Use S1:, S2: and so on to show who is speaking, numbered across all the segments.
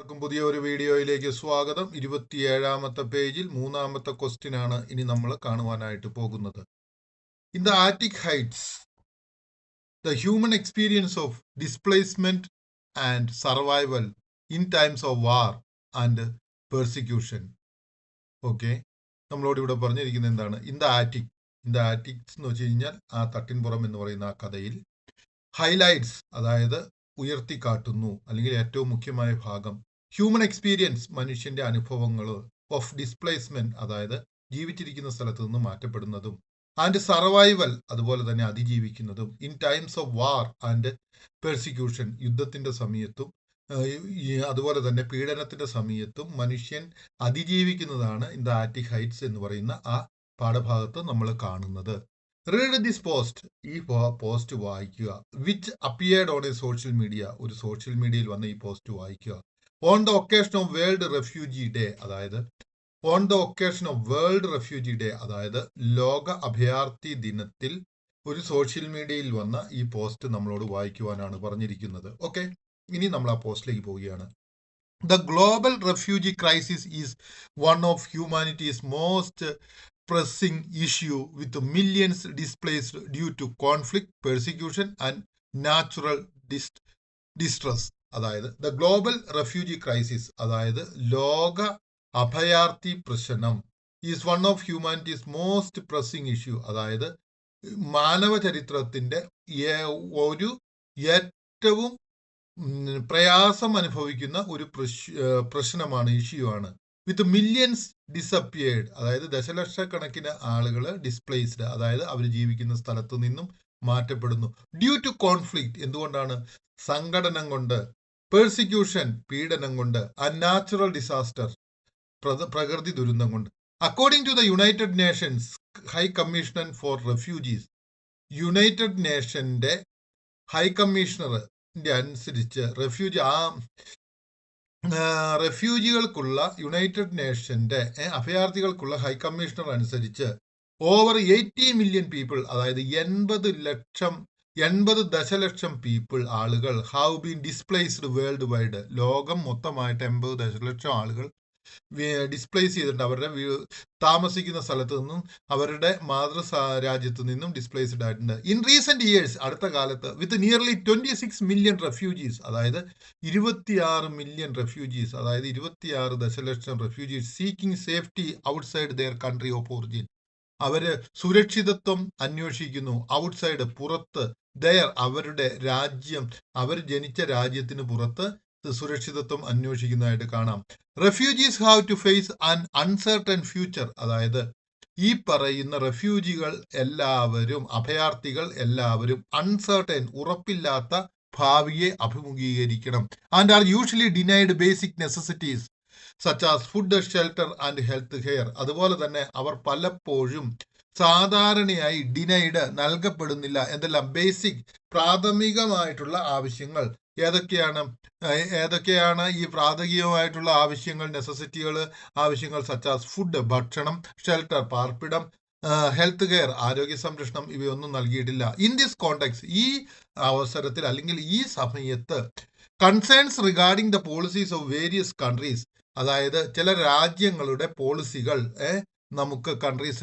S1: എല്ലാവർക്കും പുതിയ ഒരു വീഡിയോയിലേക്ക് സ്വാഗതം. 27ാമത്തെ പേജിൽ 3ാമത്തെ ക്വസ്റ്റ്യൻ ആണ് ഇനി നമ്മൾ കാണുവാനായിട്ട് പോകുന്നത്. In the Arctic heights the human experience of displacement and survival in times of war and persecution. Okay, നമ്മളോട് ഇവിടെ പറഞ്ഞിരിക്കുന്നത് എന്താണ്? ഇൻ ദ ആർട്ടിക്സ് എന്ന് വെച്ച് കഴിഞ്ഞാൽ ആ തട്ടിൻപുറം എന്ന് പറയുന്ന ആ കഥയിൽ ഹൈലൈറ്റ്സ്, അതായത് ഉയർത്തിക്കാട്ടുന്നു, അല്ലെങ്കിൽ ഏറ്റവും മുഖ്യമായ ഭാഗം ഹ്യൂമൻ എക്സ്പീരിയൻസ്, മനുഷ്യന്റെ അനുഭവങ്ങൾ, ഓഫ് ഡിസ്പ്ലേസ്മെന്റ്, അതായത് ജീവിച്ചിരിക്കുന്ന സ്ഥലത്ത് നിന്ന് മാറ്റപ്പെടുന്നതും, ആൻഡ് സർവൈവൽ, അതുപോലെ തന്നെ അതിജീവിക്കുന്നതും, in times of war and persecution, യുദ്ധത്തിന്റെ സമയത്തും അതുപോലെ തന്നെ പീഡനത്തിന്റെ സമയത്തും മനുഷ്യൻ അതിജീവിക്കുന്നതാണ് ഇൻ ദ ആർട്ടിക് ഹൈറ്റ്സ് എന്ന് പറയുന്ന ആ പാഠഭാഗത്ത് നമ്മൾ കാണുന്നത്. റീഡ് ദിസ് പോസ്റ്റ്, ഈ പോസ്റ്റ് വായിക്കുക. Which appeared on a social media, ഒരു സോഷ്യൽ മീഡിയയിൽ വന്ന ഈ പോസ്റ്റ് വായിക്കുക. On the occasion of World Refugee Day, അതായത് on the occasion of World Refugee Day, അതായത് ലോക അഭയാർത്ഥി ദിനത്തിൽ ഒരു സോഷ്യൽ മീഡിയയിൽ വന്ന ഈ പോസ്റ്റ് നമ്മളോട് വായിക്കുവാനാണ് പറഞ്ഞിരിക്കുന്നത്. ഓക്കെ, ഇനി നമ്മൾ ആ പോസ്റ്റിലേക്ക് പോവുകയാണ്. The global refugee crisis is one of humanity's most pressing issue, with millions displaced due to conflict, persecution and natural distress. അതായത് the global refugee crisis, അതായത് ലോക അഭയാർത്ഥി പ്രശ്നം, is one of humanity's most pressing issue, അതായത് മാനവ ചരിത്രത്തിന്റെ ഒരു ഏറ്റവും പ്രയാസം അനുഭവിക്കുന്ന ഒരു പ്രശ്നമാണ്, ഇഷ്യൂ ആണ്. വിത്ത് മില്യൺസ് ഡിസപ്പിയേർഡ്, അതായത് ദശലക്ഷക്കണക്കിന് ആളുകൾ ഡിസ്പ്ലേസ്ഡ്, അതായത് അവർ ജീവിക്കുന്ന സ്ഥലത്തു നിന്നും മാറ്റപ്പെടുന്നു. ഡ്യൂ ടു കോൺഫ്ലിക്റ്റ്, എന്തുകൊണ്ടാണ്? സംഘടനം കൊണ്ട്. പെർസിക്യൂഷൻ, പീഡനം കൊണ്ട്. അൺനാച്ചുറൽ ഡിസാസ്റ്റർ, പ്രകൃതി ദുരന്തം കൊണ്ട്. According to the United Nations High Commissioner for Refugees, United നേഷന്റെ ഹൈ കമ്മീഷണർ അനുസരിച്ച് റെഫ്യൂജികൾക്കുള്ള യുണൈറ്റഡ് നേഷന്റെ അഭയാർത്ഥികൾക്കുള്ള ഹൈ കമ്മീഷണർ അനുസരിച്ച് ഓവർ 80 മില്യൺ പീപ്പിൾ, അതായത് 80 ദശലക്ഷം പീപ്പിൾ, ആളുകൾ have been displaced worldwide, ലോകം മൊത്തമായിട്ട് 80 ദശലക്ഷം ആളുകൾ ഡിസ്പ്ലേസ് ചെയ്തിട്ടുണ്ട്. അവരുടെ താമസിക്കുന്ന സ്ഥലത്ത് നിന്നും അവരുടെ മാതൃ രാജ്യത്ത് നിന്നും ഡിസ്പ്ലേസ്ഡ് ആയിട്ടുണ്ട്. ഇൻ റീസെന്റ് ഇയേഴ്സ്, അടുത്ത കാലത്ത്, വിത്ത് നിയർലി 26 മില്യൺ റെഫ്യൂജീസ്, അതായത് 26 മില്യൺ റെഫ്യൂജീസ്, അതായത് 26 ദശലക്ഷം refugees seeking safety outside their country of origin, അവര് സുരക്ഷിതത്വം അന്വേഷിക്കുന്നു. ഔട്ട്സൈഡ്, പുറത്ത്. ദെയർ, അവരുടെ രാജ്യം, അവർ ജനിച്ച രാജ്യത്തിന് പുറത്ത് സുരക്ഷിതത്വം അന്വേഷിക്കുന്നതായിട്ട് കാണാം. Refugees have to face an uncertain future, അതായത് ഈ പറയുന്ന റെഫ്യൂജികൾ എല്ലാവരും, അഭയാർത്ഥികൾ എല്ലാവരും അൺസർട്ടൻ, ഉറപ്പില്ലാത്ത ഭാവിയെ അഭിമുഖീകരിക്കണം. And are usually denied basic necessities such as food, shelter and health care, അതുപോലെ തന്നെ അവർ പലപ്പോഴും സാധാരണയായി ഡിനൈഡ്, നൽകപ്പെടുന്നില്ല. എന്തെല്ലാം? ബേസിക്, പ്രാഥമികമായിട്ടുള്ള ആവശ്യങ്ങൾ. ഏതൊക്കെയാണ് ഈ പ്രാഥമികമായിട്ടുള്ള ആവശ്യങ്ങൾ, നെസസിറ്റികൾ, ആവശ്യങ്ങൾ? സച്ചാസ് ഫുഡ്, ഭക്ഷണം, ഷെൽട്ടർ, പാർപ്പിടം, ഹെൽത്ത് കെയർ, ആരോഗ്യ സംരക്ഷണം, ഇവയൊന്നും നൽകിയിട്ടില്ല. ഇൻ ദിസ് കോണ്ടെക്സ്റ്റ്, ഈ അവസരത്തിൽ അല്ലെങ്കിൽ ഈ സമയത്ത്, concerns regarding the policies of various countries, അതായത് ചില രാജ്യങ്ങളുടെ പോളിസികൾ, നമുക്ക്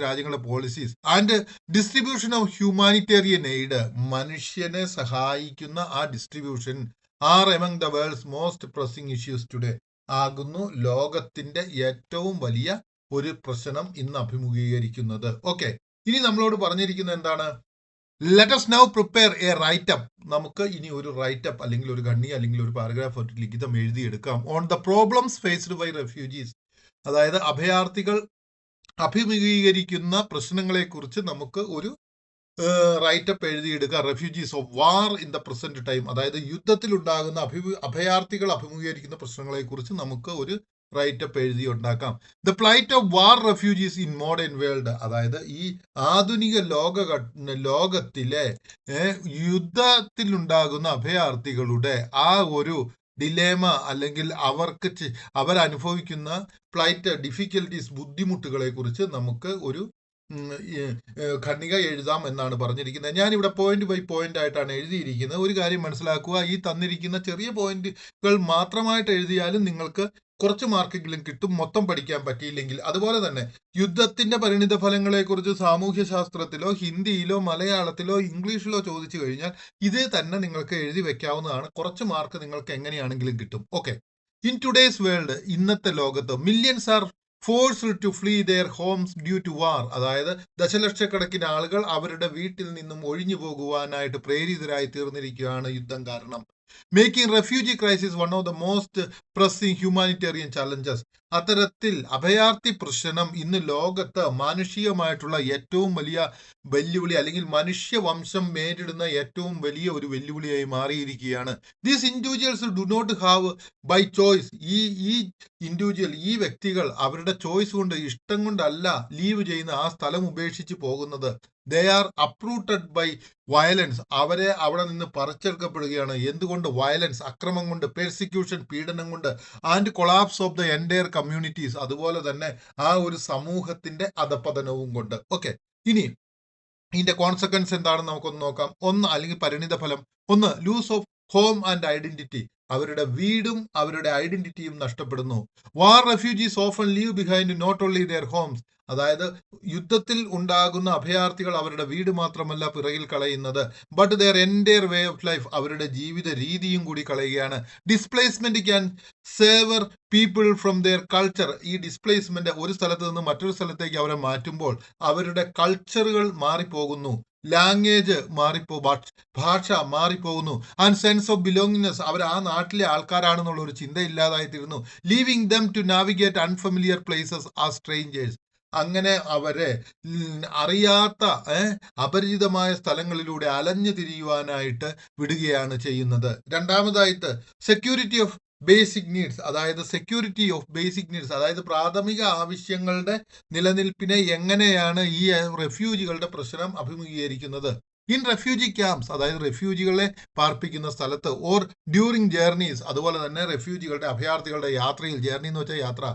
S1: രാജ്യങ്ങളുടെ policies, and distribution of humanitarian aid, മനുഷ്യനെ സഹായിക്കുന്ന ആ distribution, are among the world's most pressing issues today, ആകുന്നു ലോകത്തിന്റെ ഏറ്റവും വലിയ ഒരു പ്രശ്നം ഇന്ന് അഭിമുഖീകരിക്കുന്നത്. ഓക്കെ, ഇനി നമ്മളോട് പറഞ്ഞിരിക്കുന്നത് എന്താണ്? Let us now prepare a write-up. നമുക്ക് ഇനി ഒരു റൈറ്റപ്പ്, അല്ലെങ്കിൽ ഒരു ഖണ്ഡിക, അല്ലെങ്കിൽ ഒരു പാരഗ്രാഫ്, ഒരു ലിഖിതം എഴുതിയെടുക്കാം. On the problems faced by refugees, അതായത് അഭയാർത്ഥികൾ അഭിമുഖീകരിക്കുന്ന പ്രശ്നങ്ങളെ കുറിച്ച് നമുക്ക് ഒരു റൈറ്റപ്പ് എഴുതിയെടുക്കുക. Refugees of war in the present time, അതായത് യുദ്ധത്തിൽ ഉണ്ടാകുന്ന അഭയാർത്ഥികൾ അഭിമുഖീകരിക്കുന്ന പ്രശ്നങ്ങളെ കുറിച്ച് നമുക്ക് ഒരു റൈറ്റപ്പ് എഴുതി ഉണ്ടാക്കാം. The plight of war refugees in modern world, അതായത് ഈ ആധുനിക ലോകത്തിലെ യുദ്ധത്തിലുണ്ടാകുന്ന അഭയാർത്ഥികളുടെ ആ ഒരു ഡിലേമ, അല്ലെങ്കിൽ അവരനുഭവിക്കുന്ന പ്ലൈറ്റ്, ഡിഫിക്കൽട്ടീസ്, ബുദ്ധിമുട്ടുകളെ കുറിച്ച് നമുക്ക് ഒരു ഖണ്ഡിക എഴുതാം എന്നാണ് പറഞ്ഞിരിക്കുന്നത്. ഞാനിവിടെ പോയിന്റ് ബൈ പോയിന്റ് ആയിട്ടാണ് എഴുതിയിരിക്കുന്നത്. ഒരു കാര്യം മനസ്സിലാക്കുക, ഈ തന്നിരിക്കുന്ന ചെറിയ പോയിന്റുകൾ മാത്രമായിട്ട് എഴുതിയാലും നിങ്ങൾക്ക് കുറച്ച് മാർക്കെങ്കിലും കിട്ടും, മൊത്തം പഠിക്കാൻ പറ്റിയില്ലെങ്കിൽ. അതുപോലെ തന്നെ യുദ്ധത്തിന്റെ പരിണിത ഫലങ്ങളെക്കുറിച്ച് സാമൂഹ്യ ശാസ്ത്രത്തിലോ ഹിന്ദിയിലോ മലയാളത്തിലോ ഇംഗ്ലീഷിലോ ചോദിച്ചു കഴിഞ്ഞാൽ ഇതേ തന്നെ നിങ്ങൾക്ക് എഴുതി വെക്കാവുന്നതാണ്. കുറച്ച് മാർക്ക് നിങ്ങൾക്ക് എങ്ങനെയാണെങ്കിലും കിട്ടും. ഓക്കെ. ഇൻ ടുഡേസ് വേൾഡ്, ഇന്നത്തെ ലോകത്ത്, millions are forced to flee their homes due to war. അതായത് ദശലക്ഷക്കണക്കിന് ആളുകൾ അവരുടെ വീട്ടിൽ നിന്നും ഒഴിഞ്ഞു പോകുവാനായിട്ട് പ്രേരിതരായി തീർന്നിരിക്കുകയാണ് യുദ്ധം കാരണം. Making refugee crisis one of the most pressing humanitarian challenges. അത്തരത്തിൽ അഭയാർത്ഥി പ്രശ്നം ഇന്ന് ലോകത്ത് മാനുഷികമായിട്ടുള്ള ഏറ്റവും വലിയ വെല്ലുവിളി, അല്ലെങ്കിൽ മനുഷ്യവംശം നേരിടുന്ന ഏറ്റവും വലിയ ഒരു വെല്ലുവിളിയായി മാറിയിരിക്കുകയാണ്. These individuals do not have by choice. ഈ വ്യക്തികൾ അവരുടെ ചോയ്സ് കൊണ്ട്, ഇഷ്ടം കൊണ്ടല്ല ലീവ് ചെയ്യുന്ന ആ സ്ഥലം ഉപേക്ഷിച്ച് പോകുന്നത്. They are uprooted by violence. അവരെ അവിടെ നിന്ന് പറിച്ചെടുക്കപ്പെടുകയാണ്. എന്തുകൊണ്ട്? വയലൻസ്, അക്രമം കൊണ്ട്, പെർസിക്യൂഷൻ, പീഡനം കൊണ്ട്, and collapse of the entire communities. അതുപോലെ തന്നെ ആ ഒരു സമൂഹത്തിന്റെ അധപതനവും കൊണ്ട്. ഓക്കെ, ഇനി ഇതിന്റെ കോൺസിക്വൻസ് എന്താണെന്ന് നമുക്കൊന്ന് നോക്കാം. അല്ലെങ്കിൽ പരിണിത ഫലം. Loss of home and identity. അവരുടെ വീടും അവരുടെ ഐഡന്റിറ്റിയും നഷ്ടപ്പെടുന്നു. War refugees often leave behind not only their homes. അതായത് യുദ്ധത്തിൽ ഉണ്ടാകുന്ന അഭയാർത്ഥികൾ അവരുടെ വീട് മാത്രമല്ല പിറകിൽ കളയുന്നത്, but their entire way of life, അവരുടെ ജീവിത രീതിയും കൂടി കളയുകയാണ്. Displacement can sever people from their culture. ഈ ഡിസ്പ്ലേസ്മെന്റ്, ഒരു സ്ഥലത്ത് നിന്ന് മറ്റൊരു സ്ഥലത്തേക്ക് അവരെ മാറ്റുമ്പോൾ അവരുടെ കൾച്ചറുകൾ മാറിപ്പോകുന്നു, ലാംഗ്വേജ് ഭാഷ മാറിപ്പോകുന്നു. ആൻഡ് സെൻസ് ഓഫ് ബിലോങ്ങിങ്നെസ്, അവർ ആ നാട്ടിലെ ആൾക്കാരാണെന്നുള്ള ഒരു ചിന്ത ഇല്ലാതായിത്തീരുന്നു. Leaving them to navigate unfamiliar places as strangers. അങ്ങനെ അവരെ അറിയാത്ത അപരിചിതമായ സ്ഥലങ്ങളിലൂടെ അലഞ്ഞു തിരിയുവാനായിട്ട് വിടുകയാണ് ചെയ്യുന്നത്. രണ്ടാമതായിട്ട് സെക്യൂരിറ്റി ഓഫ് ബേസിക് നീഡ്സ്. അതായത് സെക്യൂരിറ്റി ഓഫ് ബേസിക് നീഡ്സ്, അതായത് പ്രാഥമിക ആവശ്യങ്ങളുടെ നിലനിൽപ്പിനെ എങ്ങനെയാണ് ഈ റെഫ്യൂജികളുടെ പ്രശ്നം അഭിമുഖീകരിക്കുന്നത്. ഇൻ റെഫ്യൂജി ക്യാമ്പ്സ്, അതായത് റെഫ്യൂജികളെ പാർപ്പിക്കുന്ന സ്ഥലത്ത്, ഓർ ഡ്യൂറിങ് ജേർണീസ്, അതുപോലെ തന്നെ റെഫ്യൂജികളുടെ അഭയാർത്ഥികളുടെ യാത്രയിൽ, ജേർണി എന്ന് വെച്ചാൽ യാത്ര.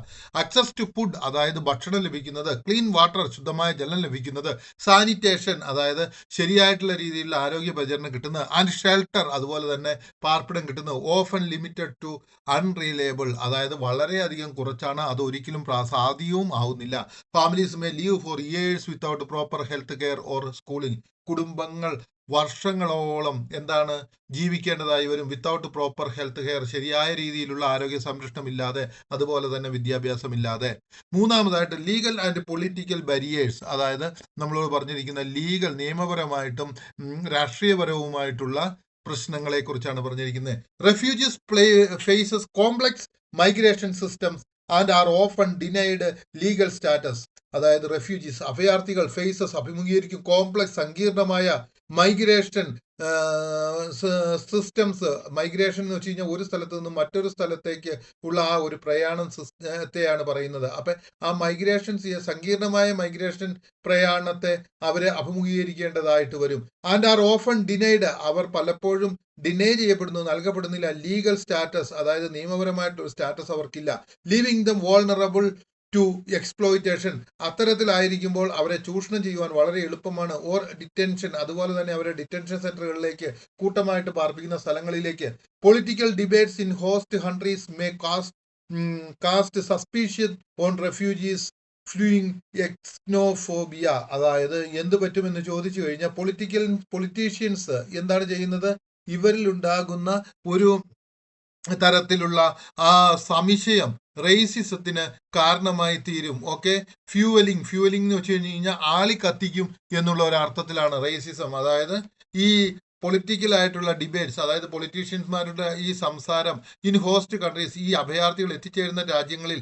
S1: അക്സസ് ടു ഫുഡ്, അതായത് ഭക്ഷണം ലഭിക്കുന്നത്. ക്ലീൻ വാട്ടർ, ശുദ്ധമായ ജലം ലഭിക്കുന്നത്. സാനിറ്റേഷൻ, അതായത് ശരിയായിട്ടുള്ള രീതിയിലുള്ള ആരോഗ്യ പരിചരണം കിട്ടുന്നത്. ആൻഡ് ഷെൽട്ടർ, അതുപോലെ തന്നെ പാർപ്പിടം കിട്ടുന്നത്. ഓഫൻ ലിമിറ്റഡ് ടു അൺറിലയബിൾ, അതായത് വളരെയധികം കുറച്ചാണ്, അത് ഒരിക്കലും സാധ്യവും ആവുന്നില്ല. Families may live for years without proper health care or schooling. കുടുംബങ്ങൾ വർഷങ്ങളോളം ജീവിക്കേണ്ടതായി വരും. വിത്തൗട്ട് പ്രോപ്പർ ഹെൽത്ത് കെയർ, ശരിയായ രീതിയിലുള്ള ആരോഗ്യ സംരക്ഷണം ഇല്ലാതെ, അതുപോലെ തന്നെ വിദ്യാഭ്യാസം ഇല്ലാതെ. മൂന്നാമതായിട്ട് ലീഗൽ ആൻഡ് പൊളിറ്റിക്കൽ ബാരിയേഴ്സ്, അതായത് നമ്മളോട് പറഞ്ഞിരിക്കുന്ന ലീഗൽ, നിയമപരമായിട്ടും രാഷ്ട്രീയപരവുമായിട്ടുള്ള പ്രശ്നങ്ങളെ കുറിച്ചാണ് പറഞ്ഞിരിക്കുന്നത്. Refugees faces complex migration systems and are often denied legal status. അതായത് റെഫ്യൂജീസ്, അഭയാർത്ഥികൾ അഭിമുഖീകരിക്കും കോംപ്ലക്സ്, സങ്കീർണമായ മൈഗ്രേഷൻ സിസ്റ്റംസ്. മൈഗ്രേഷൻ എന്ന് വെച്ച് കഴിഞ്ഞാൽ ഒരു സ്ഥലത്ത് നിന്ന് മറ്റൊരു സ്ഥലത്തേക്ക് ഉള്ള ആ ഒരു പ്രയാണം സിസ്റ്റത്തെയാണ് പറയുന്നത്. അപ്പൊ ആ മൈഗ്രേഷൻ, സങ്കീർണമായ മൈഗ്രേഷൻ പ്രയാണത്തെ അവരെ അഭിമുഖീകരിക്കേണ്ടതായിട്ട് വരും. ആൻഡ് ആർ ഓഫൺ ഡിനൈഡ്, അവർ പലപ്പോഴും ഡിനൈ ചെയ്യപ്പെടുന്നു, നൽകപ്പെടുന്നില്ല ലീഗൽ സ്റ്റാറ്റസ്, അതായത് നിയമപരമായിട്ടൊരു സ്റ്റാറ്റസ് അവർക്കില്ല. Leaving them vulnerable to exploitation, അത്തരത്തിലായിരിക്കുമ്പോൾ അവരെ ചൂഷണം ചെയ്യുവാൻ വളരെ എളുപ്പമാണ്. ഓർ ഡിറ്റൻഷൻ, അതുപോലെ തന്നെ അവരെ ഡിറ്റൻഷൻ സെന്ററുകളിലേക്ക്, കൂട്ടമായിട്ട് പാർപ്പിക്കുന്ന സ്ഥലങ്ങളിലേക്ക്. Political debates in host countries may cast suspicion on refugees fuelling xenophobia. അതായത് എന്ത് പറ്റുമെന്ന് ചോദിച്ചു കഴിഞ്ഞാൽ പൊളിറ്റീഷ്യൻസ് എന്താണ് ചെയ്യുന്നത്? ഇവരിൽ ഉണ്ടാകുന്ന ഒരു തരത്തിലുള്ള ആ സംശയം റേസിസത്തിന് കാരണമായി തീരും. ഓക്കെ, ഫ്യൂവലിംഗ് എന്ന് വെച്ച് കഴിഞ്ഞാൽ ആളി കത്തിക്കും എന്നുള്ള ഒരു അർത്ഥത്തിലാണ് റേസിസം. അതായത് ഈ പൊളിറ്റിക്കൽ ആയിട്ടുള്ള ഡിബേറ്റ്സ്, അതായത് പൊളിറ്റീഷ്യൻസ്മാരുടെ ഈ സംസാരം ഇൻ ഹോസ്റ്റ് കൺട്രീസ്, ഈ അഭയാർത്ഥികൾ എത്തിച്ചേരുന്ന രാജ്യങ്ങളിൽ,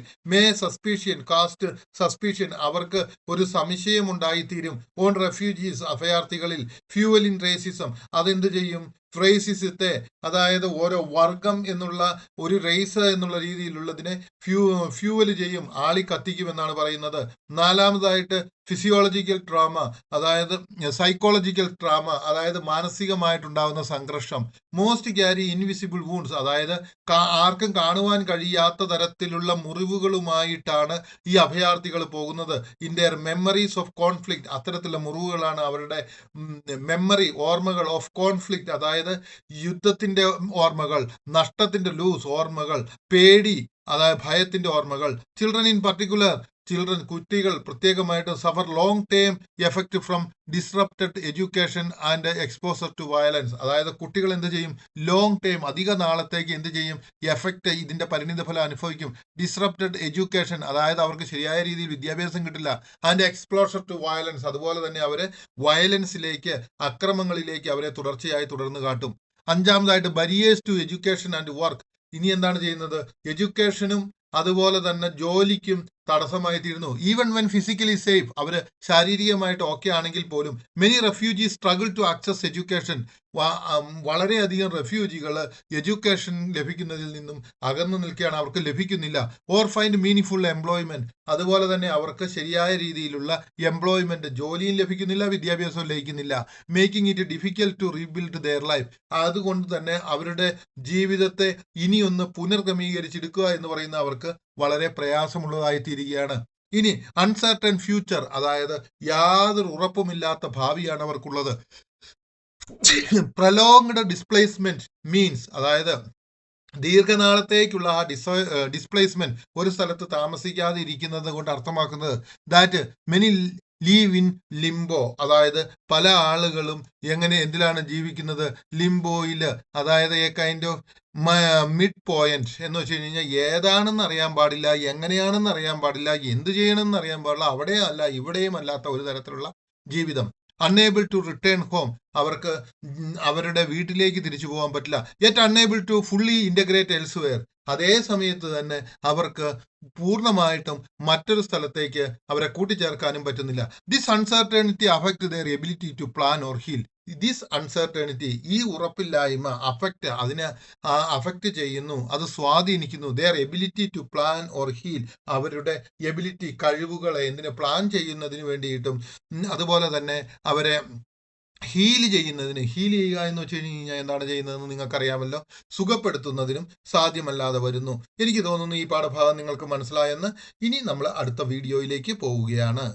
S1: കാസ്റ്റ് സസ്പീഷ്യൻ, അവർക്ക് ഒരു സംശയം ഉണ്ടായിത്തീരും. ഓൺ റെഫ്യൂജീസ്, അഭയാർത്ഥികളിൽ. ഫ്യൂവലിൻ റേസിസം, അതെന്ത് ചെയ്യും? ഫ്രേസിസത്തെ, അതായത് ഓരോ വർഗം എന്നുള്ള ഒരു റേസ് എന്നുള്ള രീതിയിലുള്ളതിനെ ഫ്യൂവൽ ചെയ്യും, ആളി കത്തിക്കും എന്നാണ് പറയുന്നത്. നാലാമതായിട്ട് ഫിസിയോളജിക്കൽ ട്രോമ, അതായത് സൈക്കോളജിക്കൽ ട്രോമ, അതായത് മാനസികമായിട്ടുണ്ടാകുന്ന സംഘർഷം. മോസ്റ്റ് ക്യാരി ഇൻവിസിബിൾ വൂൺസ്, അതായത് ആർക്കും കാണുവാൻ കഴിയാത്ത തരത്തിലുള്ള മുറിവുകളുമായിട്ടാണ് ഈ അഭയാർത്ഥികൾ പോകുന്നത്. In there memories of conflict, അത്തരത്തിലുള്ള മുറിവുകളാണ് അവരുടെ മെമ്മറി, ഓർമ്മകൾ ഓഫ് കോൺഫ്ലിക്റ്റ്, അതായത് യുദ്ധത്തിന്റെ ഓർമ്മകൾ, നഷ്ടത്തിന്റെ ലൂസ് ഓർമ്മകൾ, പേടി, അതായത് ഭയത്തിന്റെ ഓർമ്മകൾ. ചിൽഡ്രൻ ഇൻ പർട്ടിക്കുലർ, കുട്ടികൾ പ്രത്യേകമായിട്ട് suffer long term effect from disrupted education and exposure to violence, അതായത് കുട്ടികൾ എന്ത് ചെയ്യും, ലോങ് ടേം, അധിക നാളത്തേക്ക് എന്ത് ചെയ്യും, എഫക്റ്റ്, ഇതിന്റെ പരിണിതഫലം അനുഭവിക്കും. ഡിസ്റപ്റ്റഡ് എഡ്യൂക്കേഷൻ, അതായത് അവർക്ക് ശരിയായ രീതിയിൽ വിദ്യാഭ്യാസം കിട്ടില്ല. ആൻഡ് എക്സ്പോസർ ടു വയലൻസ്, അതുപോലെ തന്നെ അവരെ വയലൻസിലേക്ക്, അക്രമങ്ങളിലേക്ക് അവരെ തുടർച്ചയായി തുടർന്ന് കാട്ടും. അഞ്ചാമതായിട്ട് ബരിയേഴ്സ് ടു എഡ്യൂക്കേഷൻ ആൻഡ് വർക്ക്. ഇനി എന്താണ് ചെയ്യുന്നത്, എഡ്യൂക്കേഷനും അതുപോലെ തന്നെ ജോലിക്കും തടസ്സമായി തീരുന്നു. ഈവൻ വെൻ ഫിസിക്കലി സേഫ്, അവര് ശാരീരികമായിട്ട് ഓക്കെ ആണെങ്കിൽ പോലും. Many refugees struggle to access education, വളരെയധികം റെഫ്യൂജികൾ എഡ്യൂക്കേഷൻ ലഭിക്കുന്നതിൽ നിന്നും അകന്നു നിൽക്കുകയാണ്, അവർക്ക് ലഭിക്കുന്നില്ല. ഓർ ഫൈൻഡ് മീനിങ് എംപ്ലോയ്മെന്റ്, അതുപോലെ തന്നെ അവർക്ക് ശരിയായ രീതിയിലുള്ള എംപ്ലോയ്മെന്റ്, ജോലിയും ലഭിക്കുന്നില്ല, വിദ്യാഭ്യാസവും ലഭിക്കുന്നില്ല. Making it difficult to rebuild their life, അതുകൊണ്ട് തന്നെ അവരുടെ ജീവിതത്തെ ഇനിയൊന്ന് പുനർക്രമീകരിച്ചെടുക്കുക എന്ന് പറയുന്ന അവർക്ക് വളരെ പ്രയാസമുള്ളതായി തീരുകയാണ്. ഇനി അൺസർട്ടൻ ഫ്യൂച്ചർ, അതായത് യാതൊരു ഉറപ്പുമില്ലാത്ത ഭാവിയാണ് അവർക്കുള്ളത്. പ്രലോങ്ഡ് ഡിസ്പ്ലേസ്മെന്റ് മീൻസ്, അതായത് ദീർഘനാളത്തേക്കുള്ള ആ ഡിസ്പ്ലേസ്മെന്റ്, ഒരു സ്ഥലത്ത് താമസിക്കാതെ ഇരിക്കുന്നത് കൊണ്ട് അർത്ഥമാക്കുന്നത് that many leave in Limbaugh, അതായത് പല ആളുകളും എന്തിലാണ് ജീവിക്കുന്നത്, ലിംബോയില്, അതായത് A kind of mid point എന്ന് വെച്ച് കഴിഞ്ഞാൽ ഏതാണെന്ന് അറിയാൻ പാടില്ല, എങ്ങനെയാണെന്ന് അറിയാൻ പാടില്ല, എന്ത് ചെയ്യണമെന്ന് അറിയാൻ പാടില്ല, അവിടെ അല്ല ഇവിടെയും അല്ലാത്ത ഒരു തരത്തിലുള്ള ജീവിതം. അൺഏബിൾ ടു റിട്ടേൺ ഹോം, അവർക്ക് അവരുടെ വീട്ടിലേക്ക് തിരിച്ചു പോകാൻ പറ്റില്ല. Yet unable to fully integrate elsewhere, അതേ സമയത്ത് തന്നെ അവർക്ക് പൂർണ്ണമായിട്ടും മറ്റൊരു സ്ഥലത്തേക്ക് അവരെ കൂട്ടിച്ചേർക്കാനും പറ്റുന്നില്ല. This uncertainty affect their ability to plan or heal. This uncertainty, ഈ ഉറപ്പില്ലായ്മ, അതിനെ അഫക്റ്റ് ചെയ്യുന്നു, അത് സ്വാധീനിക്കുന്നു. Their ability to plan or heal, അവരുടെ എബിലിറ്റി, കഴിവുകളെ പ്ലാൻ ചെയ്യുന്നതിന് വേണ്ടിയിട്ടും അതുപോലെ തന്നെ അവരെ ഹീൽ ചെയ്യുക എന്ന് വെച്ച് കഴിഞ്ഞാൽ എന്താണ് ചെയ്യുന്നതെന്ന് നിങ്ങൾക്കറിയാമല്ലോ, സുഖപ്പെടുത്തുന്നതിനും സാധ്യമല്ലാതെ വരുന്നു. എനിക്ക് തോന്നുന്നു ഈ പാഠഭാഗം നിങ്ങൾക്ക് മനസ്സിലായെന്ന്. ഇനി നമ്മൾ അടുത്ത വീഡിയോയിലേക്ക് പോവുകയാണ്.